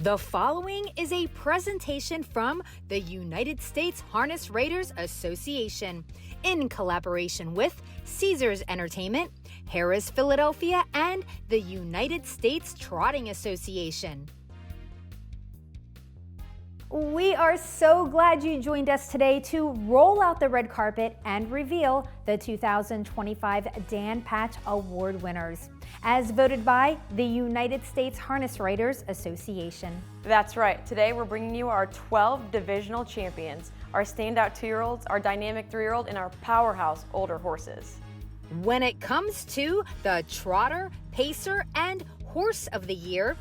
The following is a presentation from the United States Harness Raiders Association in collaboration with Caesars Entertainment, Harrah's Philadelphia, and the United States Trotting Association. We are so glad you joined us today to roll out the red carpet and reveal the 2025 Dan Patch Award winners, as voted by the United States Harness Raiders Association. That's right. Today we're bringing you our 12 divisional champions, our standout 2-year-olds, our dynamic 3-year-old, and our powerhouse older horses. When it comes to the Trotter, Pacer, and Horse of the Year,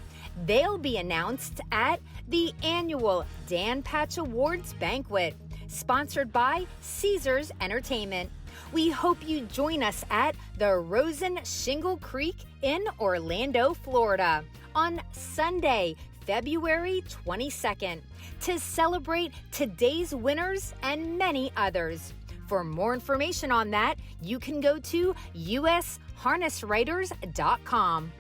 they'll be announced at the annual Dan Patch Awards banquet, sponsored by Caesars Entertainment. We hope you join us at the Rosen Shingle Creek in Orlando, Florida, on Sunday, February 22nd, to celebrate today's winners and many others. For more information on that, you can go to USHarnessWriters.com.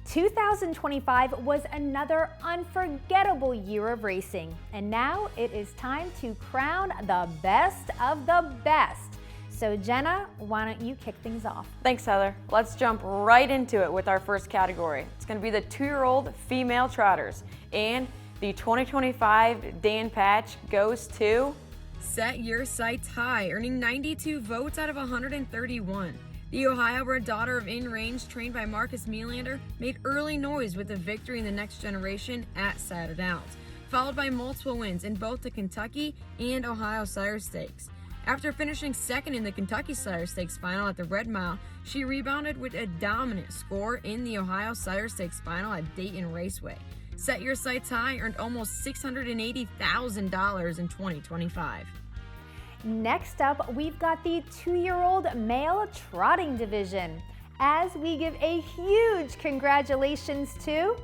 2025 was another unforgettable year of racing, and now it is time to crown the best of the best. So Jenna, why don't you kick things off? Thanks, Heather. Let's jump right into it with our first category. It's going to be the 2-year-old female trotters, and the 2025 Dan Patch goes to Set Your Sights High, earning 92 votes out of 131. The Ohio-bred daughter of In Range, trained by Marcus Melander, made early noise with a victory in the next generation at Saddle Downs, followed by multiple wins in both the Kentucky and Ohio Sire Stakes. After finishing second in the Kentucky Sire Stakes final at the Red Mile, she rebounded with a dominant score in the Ohio Sire Stakes final at Dayton Raceway. Set Your Sights High earned almost $680,000 in 2025. Next up, we've got the 2-year-old male trotting division, as we give a huge congratulations to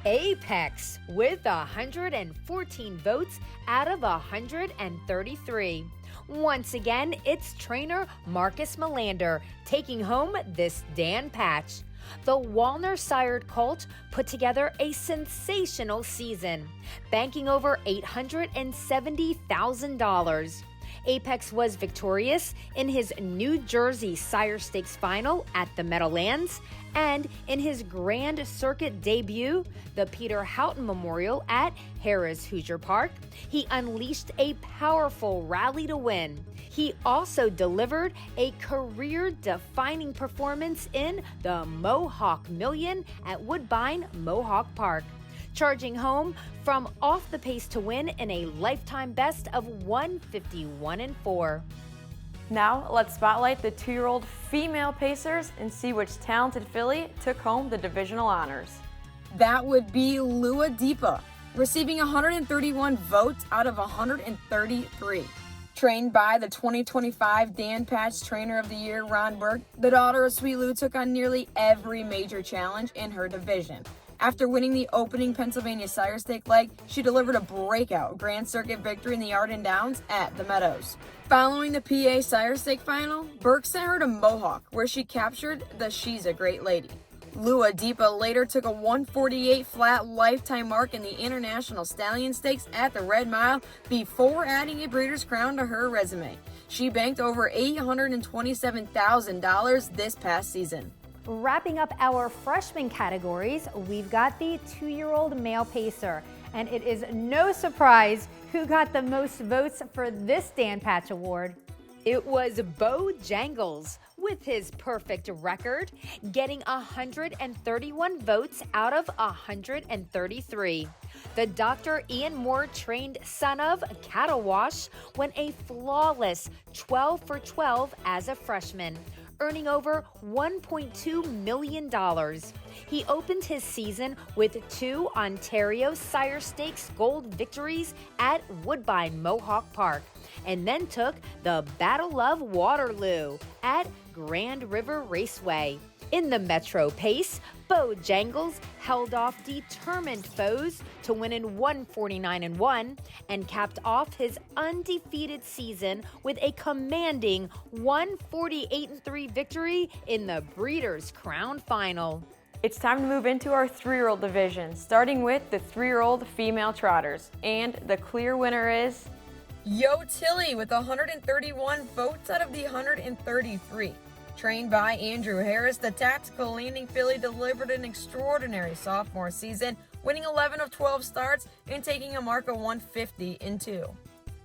Apex with 114 votes out of 133. Once again, it's trainer Marcus Melander taking home this Dan Patch. The Walner-sired colt put together a sensational season, banking over $870,000. Apex was victorious in his New Jersey Sire Stakes final at the Meadowlands, and in his Grand Circuit debut, the Peter Houghton Memorial at Harrah's Hoosier Park, he unleashed a powerful rally to win. He also delivered a career-defining performance in the Mohawk Million at Woodbine Mohawk Park, charging home from off the pace to win in a lifetime best of 151-4. Now, let's spotlight the 2-year-old female pacers and see which talented filly took home the divisional honors. That would be Lua Deepa, receiving 131 votes out of 133. Trained by the 2025 Dan Patch Trainer of the Year, Ron Burke, the daughter of Sweet Lou took on nearly every major challenge in her division. After winning the opening Pennsylvania Sire Stake leg, she delivered a breakout Grand Circuit victory in the Arden Downs at the Meadows. Following the PA Sire Stake final, Burke sent her to Mohawk, where she captured the She's a Great Lady. Lua Deepa later took a 148 flat lifetime mark in the International Stallion Stakes at the Red Mile before adding a Breeders' Crown to her resume. She banked over $827,000 this past season. Wrapping up our freshman categories, we've got the 2-year-old male pacer, and it is no surprise who got the most votes for this Dan Patch Award. It was Bo Jangles with his perfect record, getting 131 votes out of 133. The Dr. Ian Moore trained son of Cattle Wash went a flawless 12 for 12 as a freshman, earning over $1.2 million. He opened his season with 2 Ontario Sire Stakes Gold victories at Woodbine Mohawk Park, and then took the Battle of Waterloo at Grand River Raceway. In the Metro Pace, Bo Jangles held off determined foes to win in 149-1 and capped off his undefeated season with a commanding 148-3 victory in the Breeders' Crown Final. It's time to move into our 3-year-old division, starting with the 3-year-old female trotters. And the clear winner is Yo Tilly with 131 votes out of the 133. Trained by Andrew Harris, the tactical leaning filly delivered an extraordinary sophomore season, winning 11 of 12 starts and taking a mark of 150 in 2.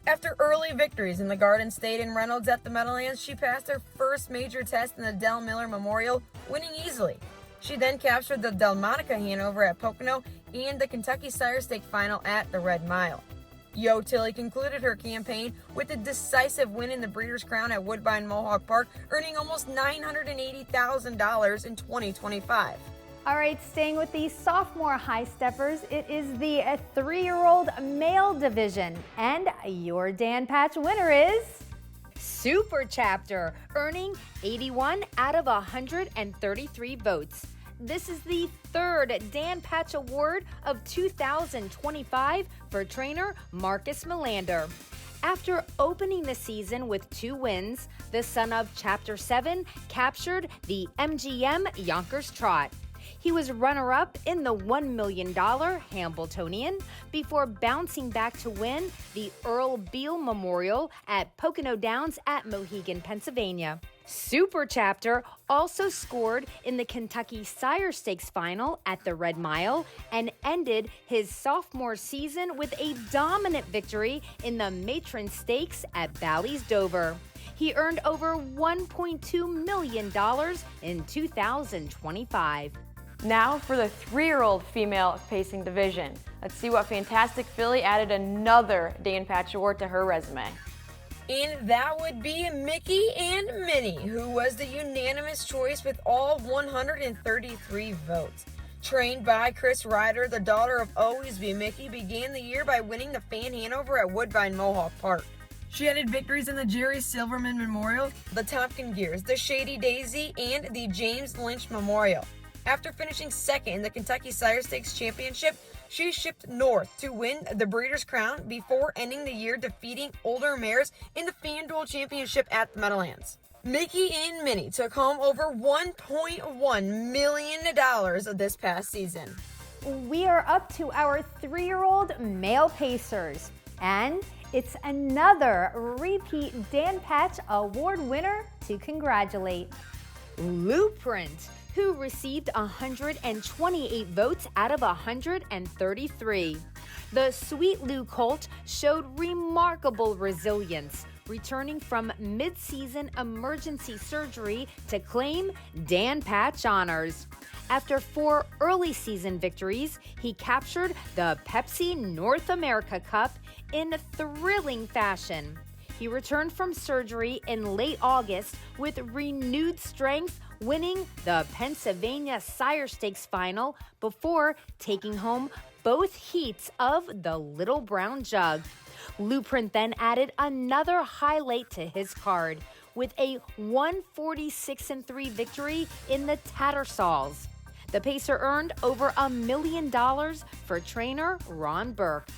After early victories in the Garden State and Reynolds at the Meadowlands, she passed her first major test in the Del Miller Memorial, winning easily. She then captured the Delmonica Hanover at Pocono and the Kentucky Sire Stake final at the Red Mile. Yo Tilly concluded her campaign with a decisive win in the Breeders' Crown at Woodbine Mohawk Park, earning almost $980,000 in 2025. All right, staying with the sophomore high steppers, it is the 3-year-old male division. And your Dan Patch winner is Super Chapter, earning 81 out of 133 votes. This is the 3rd Dan Patch Award of 2025 for trainer Marcus Melander. After opening the season with 2 wins, the son of Chapter 7 captured the MGM Yonkers Trot. He was runner-up in the $1 million Hambletonian before bouncing back to win the Earl Beal Memorial at Pocono Downs at Mohegan, Pennsylvania. Super Chapter also scored in the Kentucky Sire Stakes final at the Red Mile and ended his sophomore season with a dominant victory in the Matron Stakes at Bally's Dover. He earned over $1.2 million in 2025. now for the 3-year-old female pacing division. Let's see what fantastic filly added another Dan Patch Award to her resume. And that would be Mickey and Minnie, who was the unanimous choice with all 133 votes. Trained by Chris Ryder, the daughter of Always Be Mickey began the year by winning the Fan Hanover at Woodbine Mohawk Park. She added victories in the Jerry Silverman Memorial, the Tompkin Gears, the Shady Daisy, and the James Lynch Memorial. After finishing second in the Kentucky Sire Stakes Championship, she shipped north to win the Breeders' Crown before ending the year defeating older mares in the FanDuel Championship at the Meadowlands. Mickey and Minnie took home over $1.1 million this past season. We are up to our 3-year-old male pacers, and it's another repeat Dan Patch Award winner to congratulate. Blueprint, who received 128 votes out of 133. The Sweet Lou colt showed remarkable resilience, returning from mid-season emergency surgery to claim Dan Patch honors. After 4 early season victories, he captured the Pepsi North America Cup in thrilling fashion. He returned from surgery in late August with renewed strength, winning the Pennsylvania Sire Stakes final before taking home both heats of the Little Brown Jug. Blueprint then added another highlight to his card with a 146-3 victory in the Tattersalls. The pacer earned over $1 million for trainer Ron Burke.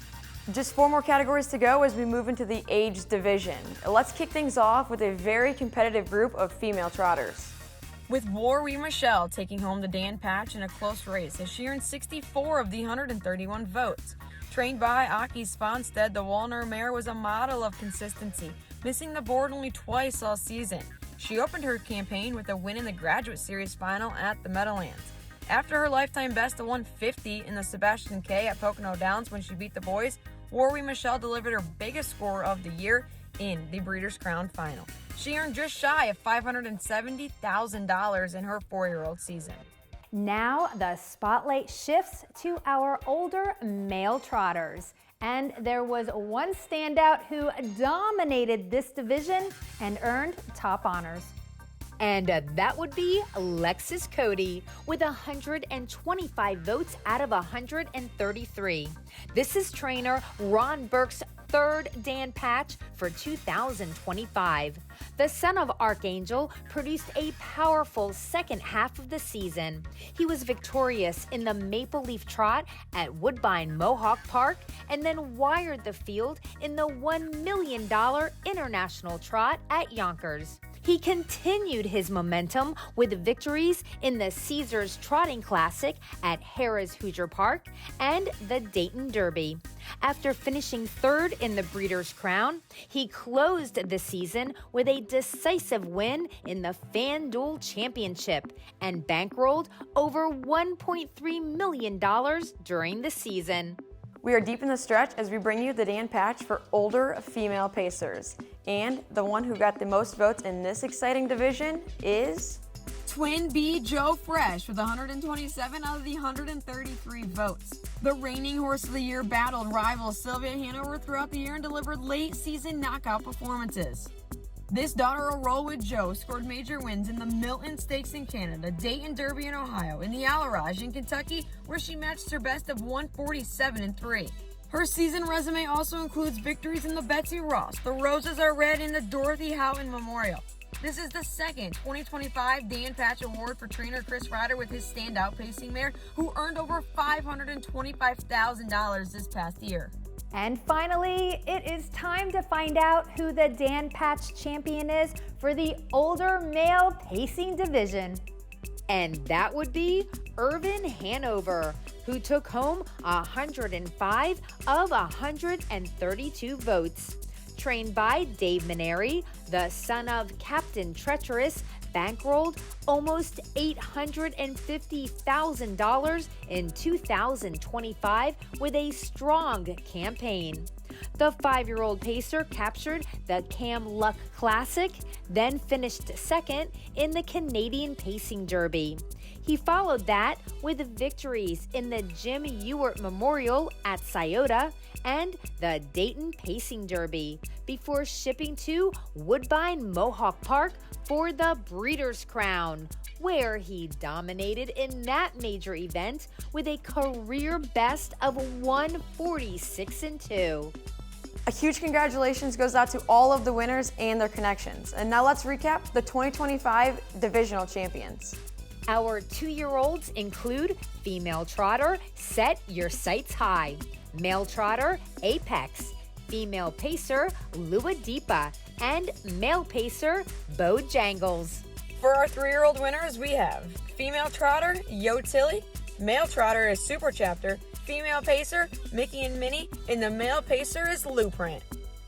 Just 4 more categories to go as we move into the age division. Let's kick things off with a very competitive group of female trotters. With War We Michelle taking home the Dan Patch in a close race as she earned 64 of the 131 votes. Trained by Aki Sponstead, the Walner mare was a model of consistency, missing the board only twice all season. She opened her campaign with a win in the Graduate Series final at the Meadowlands. After her lifetime best of 150 in the Sebastian K at Pocono Downs when she beat the boys, War We Michelle delivered her biggest score of the year in the Breeders' Crown final. She earned just shy of $570,000 in her 4-year-old season. Now the spotlight shifts to our older male trotters. And there was one standout who dominated this division and earned top honors. And that would be Lexus Cody with 125 votes out of 133. This is trainer Ron Burke's 3rd Dan Patch for 2025. The son of Archangel produced a powerful second half of the season. He was victorious in the Maple Leaf Trot at Woodbine Mohawk Park and then wired the field in the $1 million International Trot at Yonkers. He continued his momentum with victories in the Caesars Trotting Classic at Harrah's Hoosier Park and the Dayton Derby. After finishing third in the Breeders' Crown, he closed the season with a decisive win in the FanDuel Championship and bankrolled over $1.3 million during the season. We are deep in the stretch as we bring you the Dan Patch for older female pacers. And the one who got the most votes in this exciting division is Twin B Joe Fresh with 127 out of the 133 votes. The reigning horse of the year battled rival Sylvia Hanover throughout the year and delivered late season knockout performances. This daughter will roll with Joe scored major wins in the Milton Stakes in Canada, Dayton Derby in Ohio, and the Allerage in Kentucky, where she matched her best of 147-3. Her season resume also includes victories in the Betsy Ross, the Roses Are Red, and the Dorothy Houghton Memorial. This is the second 2025 Dan Patch Award for trainer Chris Ryder with his standout pacing mare, who earned over $525,000 this past year. And finally, it is time to find out who the Dan Patch champion is for the older male pacing division. And that would be Irvin Hanover, who took home 105 of 132 votes. Trained by Dave Maneri, the son of Captain Treacherous, bankrolled almost $850,000 in 2025 with a strong campaign. The 5-year-old pacer captured the Cam Luck Classic, then finished second in the Canadian Pacing Derby. He followed that with victories in the Jim Ewart Memorial at Scioto and the Dayton Pacing Derby before shipping to Woodbine Mohawk Park for the Breeders' Crown, where he dominated in that major event with a career best of 146-2. a huge congratulations goes out to all of the winners and their connections. And now let's recap the 2025 divisional champions. Our 2-year-olds include female trotter Set Your Sights High, male trotter Apex, female pacer Lua Deepa, and male pacer Bojangles. For our 3-year-old winners, we have female trotter Yo Tilly, male trotter is Super Chapter, female pacer Mickey and Minnie, and the male pacer is Blueprint.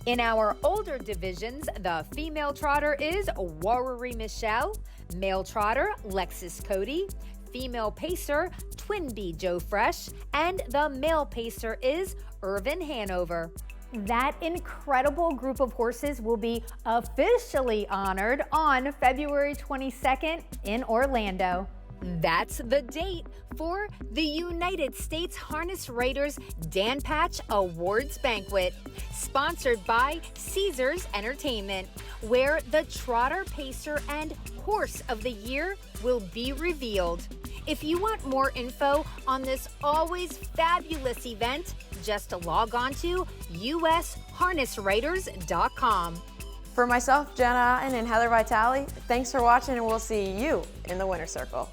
In our older divisions, the female trotter is Warri Michelle, male trotter Lexus Cody, female pacer Twin B Joe Fresh, and the male pacer is Irvin Hanover. That incredible group of horses will be officially honored on February 22nd in Orlando. That's the date for the United States Harness Raiders Dan Patch Awards Banquet, sponsored by Caesars Entertainment, where the Trotter, Pacer, and Horse of the Year will be revealed. If you want more info on this always fabulous event, just log on to USHarnessWriters.com. For myself, Jenna Otten, and Heather Vitale, thanks for watching, and we'll see you in the winner's circle.